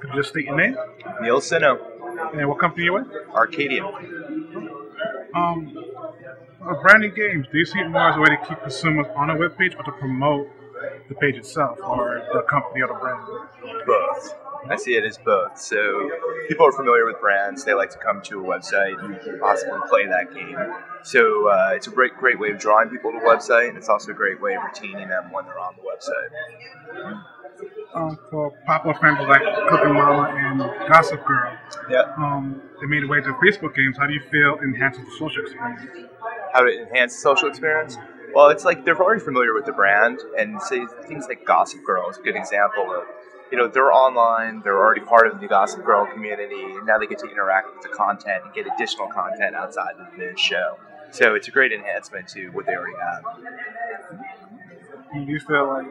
Could you just state your name? Neal Sinno, And what company you with? Arkadium. Um, branding games, do you see it more as a way to keep consumers on a web page or to promote the page itself or the company or the brand? Both. I see it as both. So people are familiar with brands. They like to come to a website and possibly play that game. So it's a great way of drawing people to the website, and it's also a great way of retaining them when they're on the website. For popular franchises like Cooking Mama and Gossip Girl, Yeah. they made a way to Facebook games. How do you feel enhances the social experience? How to enhance the social experience? Well, it's like they're already familiar with the brand, and say things like Gossip Girl is a good example of, they're online, they're already part of the Gossip Girl community, and now they get to interact with the content and get additional content outside of the show. So it's a great enhancement to what they already have. Do you feel like,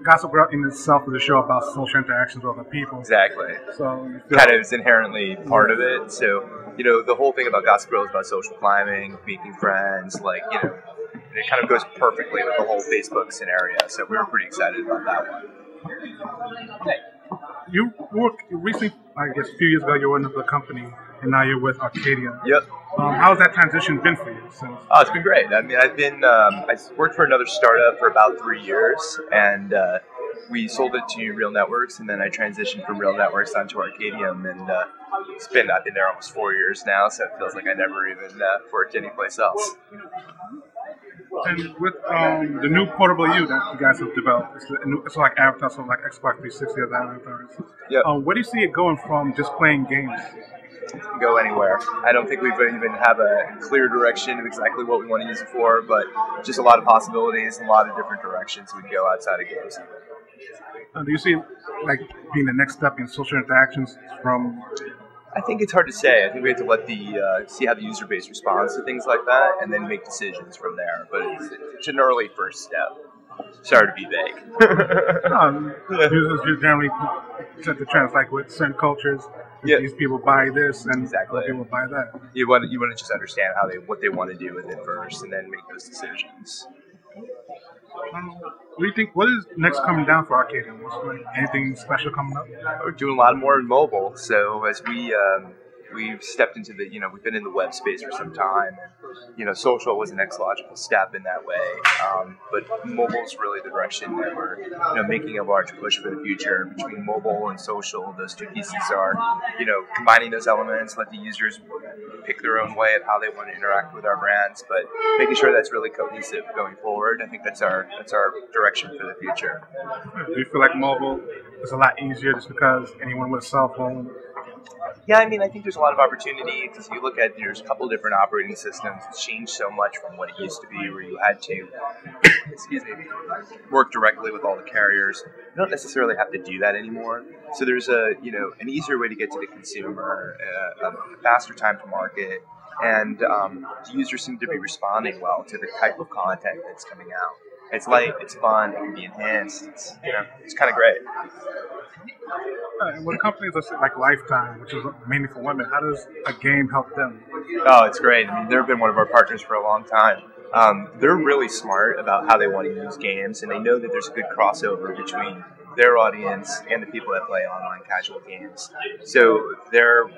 Gossip Girl in itself is a show about social interactions with other people. Exactly. So you feel Kind of is inherently part of it. So, the whole thing about Gossip Girl is about social climbing, making friends, it kind of goes perfectly with the whole Facebook scenario. So we were pretty excited about that one. You recently, I guess, a few years ago, you were in the company, and now you're with Arkadium. Yep. How has that transition been for you? Oh, it's been great. I mean, I worked for another startup for about 3 years, and we sold it to Real Networks, and then I transitioned from Real Networks onto Arkadium, and I've been there almost 4 years now, so it feels like I never even worked anyplace else. And with the new portable U that you guys have developed, it's like Avatar, so like Xbox 360 as avatars. Yep. Where do you see it going from just playing games? Go anywhere. I don't think we even have a clear direction of exactly what we want to use it for, but just a lot of possibilities and a lot of different directions we can go outside of games. Do you see like being the next step in social interactions from? I think it's hard to say. I think we have to let see how the user base responds to things like that, and then make decisions from there. But it's an early first step. Sorry to be vague. Users generally set the trends, like with certain cultures. Yeah. These people buy this, and Exactly. people buy that. You want to just understand what they want to do with it first, and then make those decisions. What do you think? What is next coming down for Arkadium? Anything special coming up? We're doing a lot more in mobile. So as we've stepped into we've been in the web space for some time, and social was the next logical step in that way. But mobile is really the direction that we're making a large push for the future. Between mobile and social, those two pieces are combining those elements, let the users pick their own way of how they want to interact with our brands, but making sure that's really cohesive going forward. I think that's our direction for the future. Do you feel like mobile is a lot easier just because anyone with a cell phone? Yeah, I mean, I think there's a lot of opportunity because you look at there's a couple of different operating systems. It's changed so much from what it used to be, where you had to, work directly with all the carriers. You don't necessarily have to do that anymore. So there's an easier way to get to the consumer, a faster time to market, and the users seem to be responding well to the type of content that's coming out. It's light, it's fun, it can be enhanced. It's kind of great. And with companies like Lifetime, which is mainly for women, how does a game help them? Oh, it's great. I mean, they've been one of our partners for a long time. They're really smart about how they want to use games, and they know that there's a good crossover between their audience and the people that play online casual games. So they're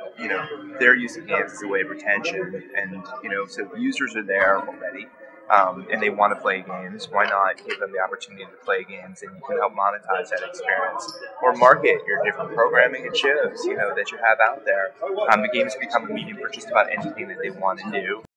using games as a way of retention, and so the users are there already. And they want to play games, why not give them the opportunity to play games, and you can help monetize that experience or market your different programming and shows that you have out there. The games become a medium for just about anything that they want to do.